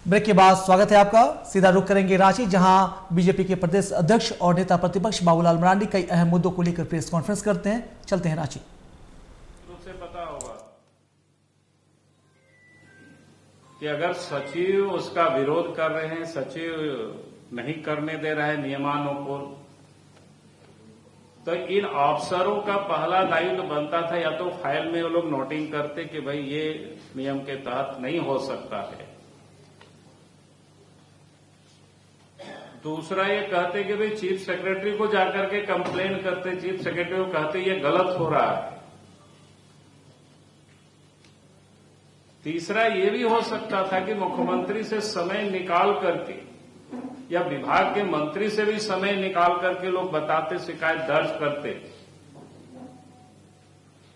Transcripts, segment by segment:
Break के बाद स्वागत है आपका। सीधा रुख करेंगे रांची, जहां बीजेपी के प्रदेश अध्यक्ष और नेता प्रतिपक्ष बाबूलाल मरांडी कई अहम मुद्दों को लेकर प्रेस कॉन्फ्रेंस करते हैं। चलते हैं रांची। से पता होगा कि अगर सचिव उसका विरोध कर रहे हैं, सचिव नहीं करने दे रहा है नियमानुकूल, तो इन अफसरों का पहला दायित्व बनता था या तो फाइल में वो लोग नोटिंग करते कि भाई ये नियम के तहत नहीं हो सकता है। दूसरा ये कहते कि भाई चीफ सेक्रेटरी को जाकर के कंप्लेन करते, चीफ सेक्रेटरी को कहते ये गलत हो रहा है। तीसरा ये भी हो सकता था कि मुख्यमंत्री से समय निकाल करके या विभाग के मंत्री से भी समय निकाल करके लोग बताते, शिकायत दर्ज करते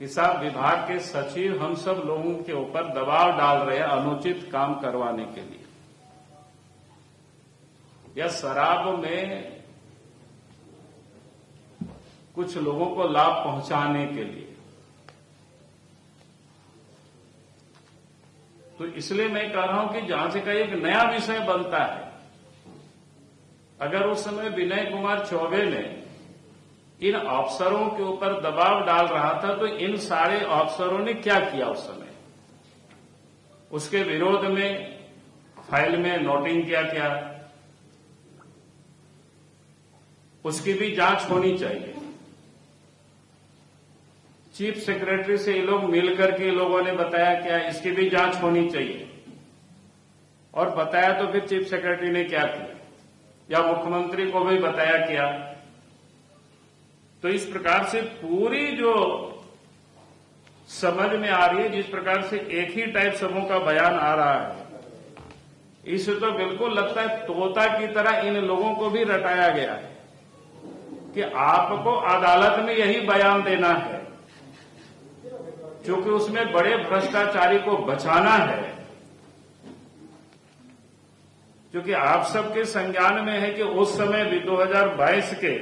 कि साहब विभाग के सचिव हम सब लोगों के ऊपर दबाव डाल रहे हैं अनुचित काम करवाने के लिए या शराब में कुछ लोगों को लाभ पहुंचाने के लिए। तो इसलिए मैं कह रहा हूं कि जांच का एक नया विषय बनता है। अगर उस समय विनय कुमार चौबे ने इन अफसरों के ऊपर दबाव डाल रहा था तो इन सारे अफसरों ने क्या किया उस समय? उसके विरोध में फाइल में नोटिंग किया क्या? उसकी भी जांच होनी चाहिए। चीफ सेक्रेटरी से ये लोग मिलकर के लोगों ने बताया क्या, इसकी भी जांच होनी चाहिए। और बताया तो फिर चीफ सेक्रेटरी ने क्या किया या मुख्यमंत्री को भी बताया क्या? तो इस प्रकार से पूरी जो समझ में आ रही है, जिस प्रकार से एक ही टाइप सबों का बयान आ रहा है, इससे तो बिल्कुल लगता है तोता की तरह इन लोगों को भी रटाया गया है कि आपको अदालत में यही बयान देना है, क्योंकि उसमें बड़े भ्रष्टाचारी को बचाना है। क्योंकि आप सबके संज्ञान में है कि उस समय भी 2022 के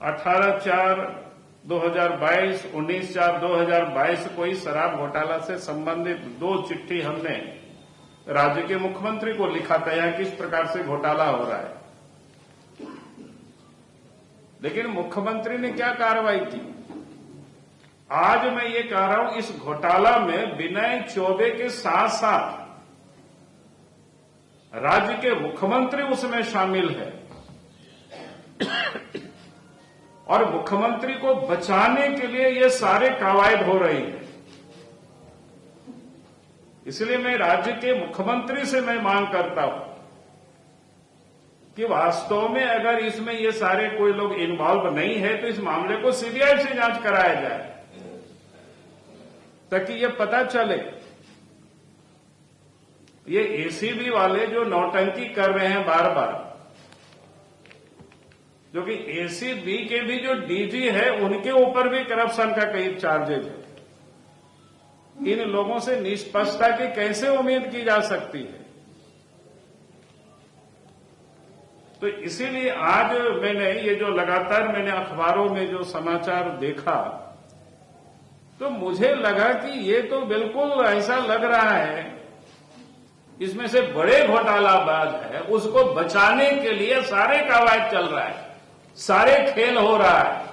18/4/2022, 19/4/2022 को ही शराब घोटाला से संबंधित 2 चिट्ठी हमने राज्य के मुख्यमंत्री को लिखा था, यहां किस प्रकार से घोटाला हो रहा है। लेकिन मुख्यमंत्री ने क्या कार्रवाई की? आज मैं ये कह रहा हूं, इस घोटाला में विनय चौबे के साथ साथ राज्य के मुख्यमंत्री उसमें शामिल है और मुख्यमंत्री को बचाने के लिए ये सारे कवायद हो रही है। इसलिए मैं राज्य के मुख्यमंत्री से मैं मांग करता हूं कि वास्तव में अगर इसमें ये सारे कोई लोग इन्वॉल्व नहीं है तो इस मामले को सीबीआई से जांच कराया जाए, ताकि ये पता चले ये एसीबी वाले जो नौटंकी कर रहे हैं बार बार, जो कि एसीबी के भी जो डीजी है उनके ऊपर भी करप्शन का कई चार्जेज है। इन लोगों से निष्पक्षता की कैसे उम्मीद की जा सकती है? तो इसीलिए आज मैंने ये जो लगातार मैंने अखबारों में जो समाचार देखा तो मुझे लगा कि ये तो बिल्कुल ऐसा लग रहा है इसमें से बड़े घोटालाबाज है, उसको बचाने के लिए सारे कवायद चल रहा है, सारे खेल हो रहा है।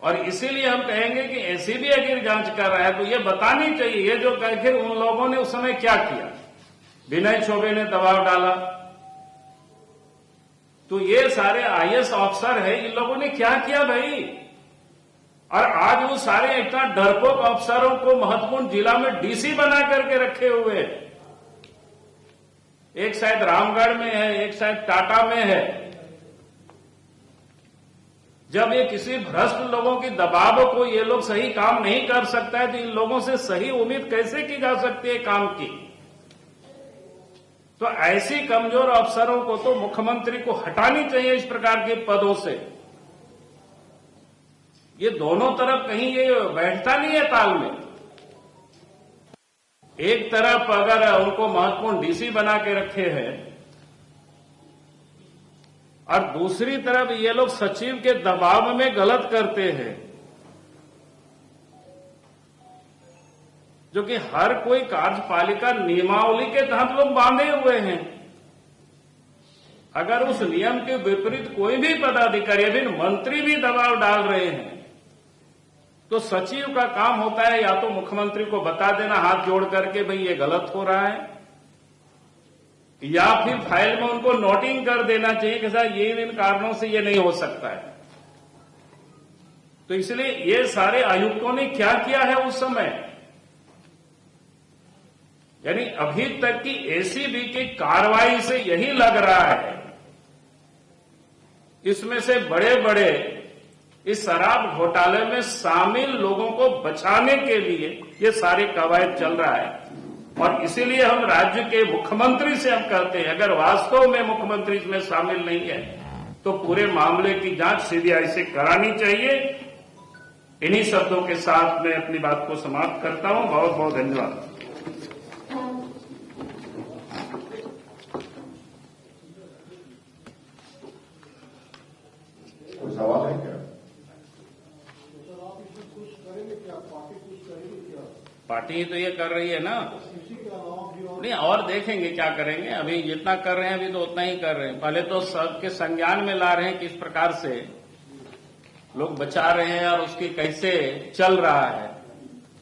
और इसीलिए हम कहेंगे कि एसीबी अगर जांच कर रहा है तो ये बतानी चाहिए ये जो आखिर उन लोगों ने उस समय क्या किया। विनय चौबे ने दबाव डाला तो ये सारे आईएएस अफसर है, इन लोगों ने क्या किया भाई? और आज वो सारे इतना डरपोक अफसरों को महत्वपूर्ण जिला में डीसी बना करके रखे हुए हैं। एक शायद रामगढ़ में है, एक शायद टाटा में है। जब ये किसी भ्रष्ट लोगों की दबाव को ये लोग सही काम नहीं कर सकता है तो इन लोगों से सही उम्मीद कैसे की जा सकती है काम की? तो ऐसी कमजोर अफसरों को तो मुख्यमंत्री को हटानी चाहिए इस प्रकार के पदों से। ये दोनों तरफ कहीं ये बैठता नहीं है ताल में। एक तरफ अगर उनको महत्वपूर्ण डीसी बना के रखे हैं और दूसरी तरफ ये लोग सचिव के दबाव में गलत करते हैं, जो कि हर कोई कार्यपालिका नियमावली के तहत लोग बांधे हुए हैं। अगर उस नियम के विपरीत कोई भी पदाधिकारी अभी मंत्री भी दबाव डाल रहे हैं तो सचिव का काम होता है या तो मुख्यमंत्री को बता देना हाथ जोड़ करके भाई ये गलत हो रहा है, या फिर फाइल में उनको नोटिंग कर देना चाहिए कि साहब ये इन कारणों से ये नहीं हो सकता है। तो इसलिए ये सारे आयुक्तों ने क्या किया है उस समय, यानी अभी तक की एसीबी की कार्रवाई से यही लग रहा है इसमें से बड़े बड़े इस शराब घोटाले में शामिल लोगों को बचाने के लिए ये सारे कवायद चल रहा है। और इसीलिए हम राज्य के मुख्यमंत्री से हम कहते हैं अगर वास्तव में मुख्यमंत्री इसमें शामिल नहीं है तो पूरे मामले की जांच सीबीआई से करानी चाहिए। इन्हीं शब्दों के साथ मैं अपनी बात को समाप्त करता हूं। बहुत बहुत धन्यवाद। कोई सवाल है क्या? पार्टी तो ये कर रही है ना, नहीं और देखेंगे क्या करेंगे। अभी जितना कर रहे हैं अभी तो उतना ही कर रहे हैं। पहले तो सबके संज्ञान में ला रहे हैं किस प्रकार से लोग बचा रहे हैं और उसकी कैसे चल रहा है।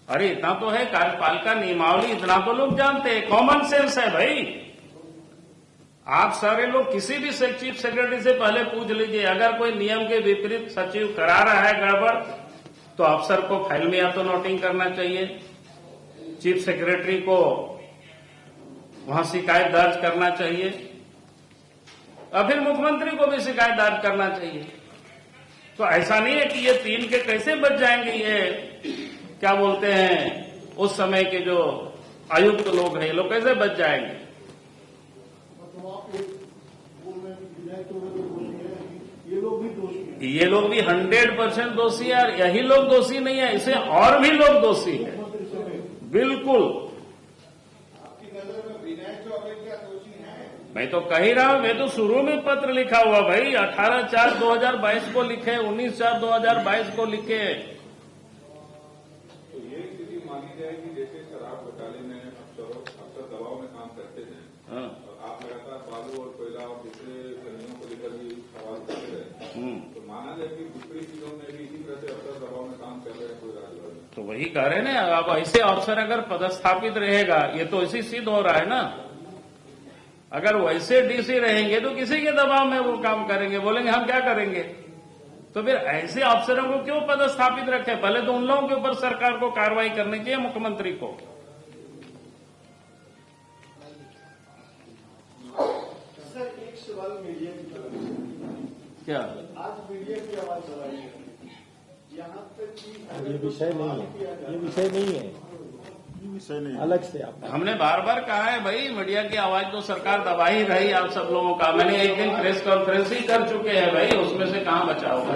अरे इतना तो है कार्यपालिका नियमावली, इतना तो लोग जानते हैं, कॉमन सेंस है भाई। आप सारे लोग किसी भी चीफ सेक्रेटरी से पहले पूछ लीजिए, अगर कोई नियम के विपरीत सचिव करा रहा है गड़बड़ तो अफसर को फाइल में या तो नोटिंग करना चाहिए, चीफ सेक्रेटरी को वहां शिकायत दर्ज करना चाहिए और फिर मुख्यमंत्री को भी शिकायत दर्ज करना चाहिए। तो ऐसा नहीं है कि ये तीन के कैसे बच जाएंगे, ये क्या बोलते हैं उस समय के जो आयुक्त लोग हैं ये लोग कैसे बच जाएंगे। ये लोग भी 100% दोषी है और यही लोग दोषी नहीं है, इसे और भी लोग दोषी है। बिल्कुल, मैं तो कह ही रहा हूं, मैं तो शुरू में पत्र लिखा हुआ भाई 18/4/2022 को लिखे, 19/4/2022 को लिखे। तो ये स्थिति मानी जाए कि जैसे शराब घोटाले में अफसर दबाव में काम करते हैं, आप लगातार बालू और कोयला और दूसरे खनियों को लेकर भी सवाल करते रहे, तो माना जाए कि दूसरी चीजों में भी इसी तरह से अफसर दबाव में काम कर रहे हैं कोई राजभर में। तो वही कह रहे ना, अब ऐसे अफसर अगर पदस्थापित रहेगा ये तो इसी सिद्ध हो रहा है ना। अगर वैसे डीसी रहेंगे तो किसी के दबाव में वो काम करेंगे, बोलेंगे हम क्या करेंगे। तो फिर ऐसे अफसरों को क्यों पदस्थापित रखे। पहले तो उन लोगों के ऊपर सरकार को कार्रवाई करनी चाहिए, मुख्यमंत्री को। सर एक सवाल मीडिया की तरफ, क्या आज मीडिया की आवाज आ रही है यहाँ तक कि ये विषय नहीं है, ये विषय नहीं है, अलग से आप। हमने बार बार कहा है भाई मीडिया की आवाज तो सरकार दबा ही रही आप सब लोगों का। मैंने एक दिन प्रेस कॉन्फ्रेंस ही कर चुके हैं भाई, उसमें से कहां बचा होगा।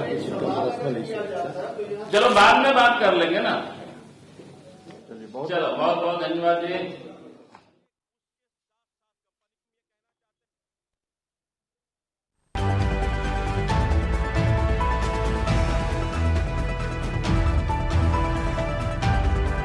चलो बाद में बात कर लेंगे ना। चलो बहुत बहुत धन्यवाद जी।